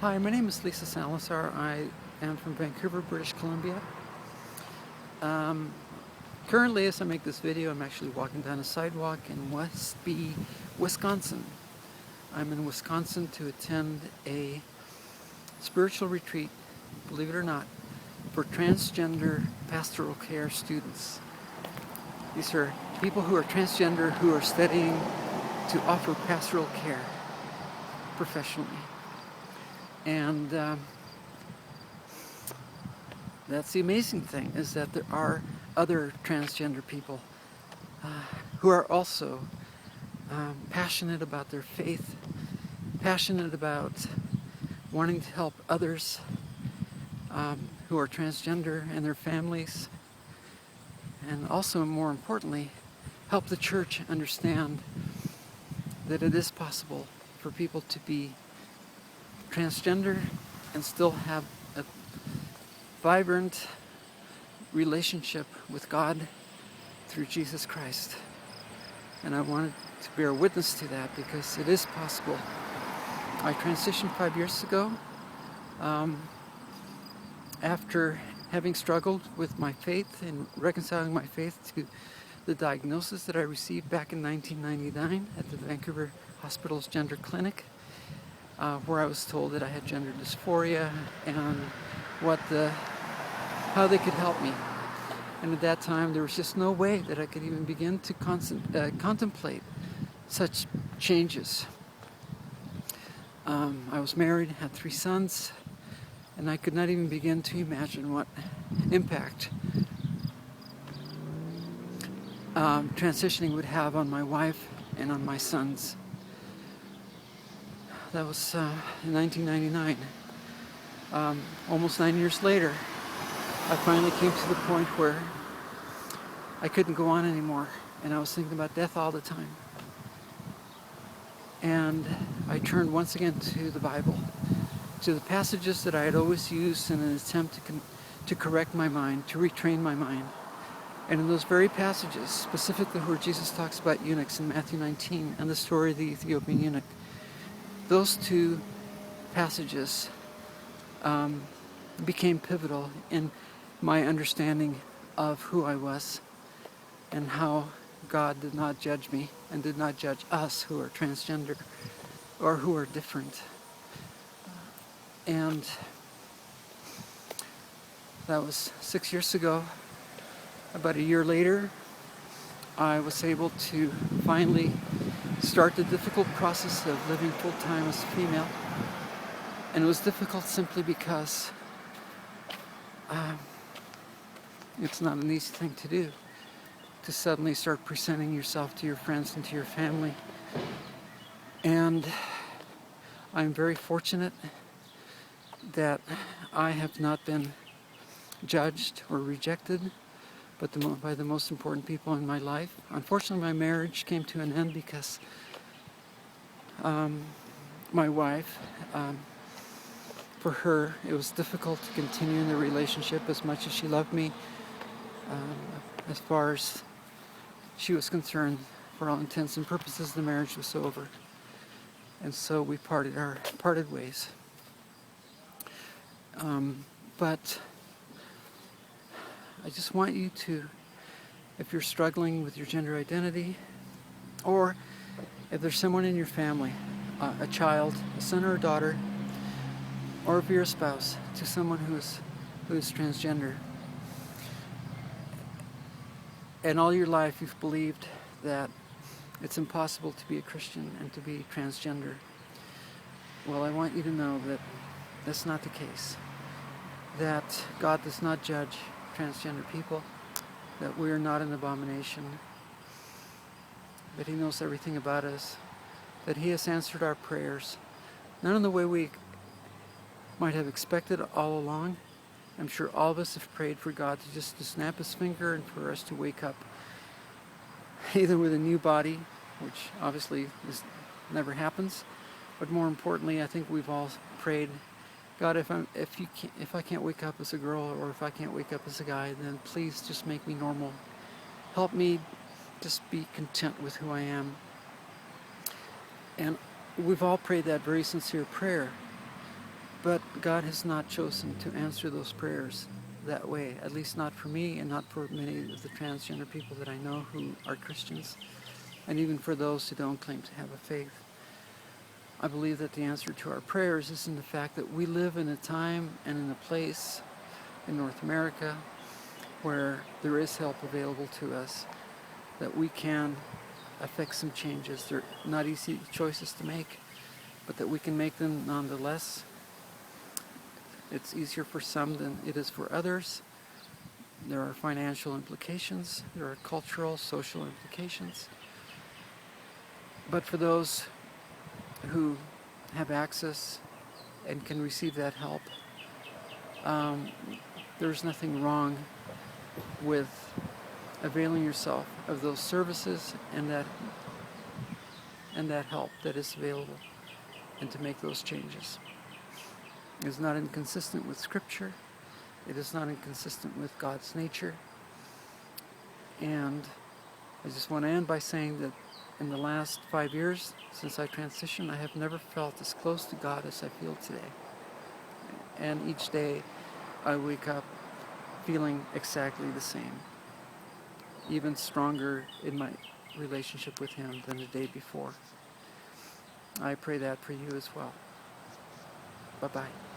Hi, my name is Lisa Salazar. I am from Vancouver, British Columbia. Currently, as I make this video, I'm actually walking down a sidewalk in Westby, Wisconsin. I'm in Wisconsin to attend a spiritual retreat, believe it or not, for transgender pastoral care students. These are people who are transgender who are studying to offer pastoral care professionally. And that's the amazing thing, is that there are other transgender people who are also passionate about their faith, passionate about wanting to help others who are transgender and their families, and also, more importantly, help the church understand that it is possible for people to be transgender and still have a vibrant relationship with God through Jesus Christ. And I wanted to bear witness to that because it is possible. I transitioned 5 years ago after having struggled with my faith and reconciling my faith to the diagnosis that I received back in 1999 at the Vancouver Hospital's Gender Clinic, where I was told that I had gender dysphoria and how they could help me. And at that time, there was just no way that I could even begin to contemplate such changes. I was married, had 3 sons, and I could not even begin to imagine what impact transitioning would have on my wife and on my sons. That was in 1999. Almost 9 years later, I finally came to the point where I couldn't go on anymore, and I was thinking about death all the time. And I turned once again to the Bible, to the passages that I had always used in an attempt to correct my mind, to retrain my mind. And in those very passages, specifically where Jesus talks about eunuchs in Matthew 19 and the story of the Ethiopian eunuch, those 2 passages became pivotal in my understanding of who I was and how God did not judge me and did not judge us who are transgender or who are different. And that was 6 years ago. About a year later, I was able to finally start the difficult process of living full-time as a female. And it was difficult simply because it's not an easy thing to do, to suddenly start presenting yourself to your friends and to your family. And I'm very fortunate that I have not been judged or rejected by the most important people in my life. Unfortunately, my marriage came to an end because my wife, for her, it was difficult to continue in the relationship as much as she loved me. As far as she was concerned, for all intents and purposes, the marriage was over. And so we parted ways. But I just want you to, if you're struggling with your gender identity, or if there's someone in your family, a child, a son or a daughter, or if you're a spouse to someone who is transgender, and all your life you've believed that it's impossible to be a Christian and to be transgender, well, I want you to know that that's not the case. That God does not judge transgender people, that we are not an abomination, that He knows everything about us, that He has answered our prayers, not in the way we might have expected all along. I'm sure all of us have prayed for God to snap His finger and for us to wake up either with a new body, which obviously never happens, but more importantly, I think we've all prayed, God, if I can't wake up as a girl, or if I can't wake up as a guy, then please just make me normal. Help me just be content with who I am. And we've all prayed that very sincere prayer. But God has not chosen to answer those prayers that way, at least not for me and not for many of the transgender people that I know who are Christians, and even for those who don't claim to have a faith. I believe that the answer to our prayers is in the fact that we live in a time and in a place in North America where there is help available to us, that we can affect some changes. They're not easy choices to make, but that we can make them nonetheless. It's easier for some than it is for others. There are financial implications, there are cultural, social implications. But for those who have access and can receive that help, there's nothing wrong with availing yourself of those services and that help that is available, and to make those changes. It is not inconsistent with Scripture. It is not inconsistent with God's nature. And I just want to end by saying that in the last 5 years since I transitioned, I have never felt as close to God as I feel today. And each day I wake up feeling exactly the same, even stronger in my relationship with Him than the day before. I pray that for you as well. Bye-bye.